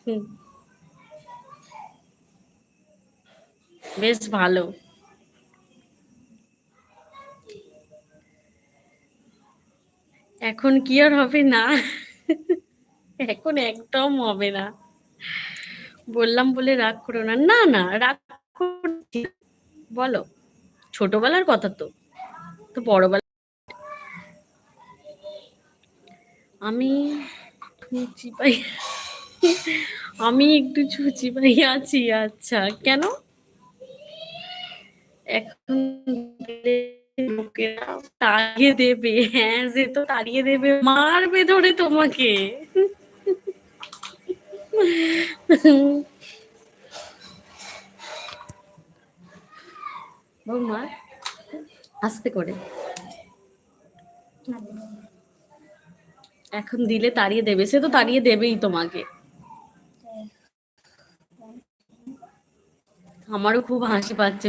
হুম, বেশ ভালো। এখন কি আর হবে না? এখন একদম হবে না। বললাম বলে রাগ করো না। না, না, রাগ করছি না। বলো। ছোটবেলার কথা তো। তো বড়বেলা আমি ছুঁচি পাই। আমি একটু ছুঁচি পাই আছি। আচ্ছা, কেন? এখন দিলে লোকেরা তাড়িয়ে দেবে। হ্যাঁ, সে তো তাড়িয়ে দেবে। মারবে ধরে তোমাকে। বৌমা, আস্তে করে। এখন দিলে তাড়িয়ে দেবে। সে তো তাড়িয়ে দেবেই তোমাকে। আমারও খুব হাসি পাচ্ছে।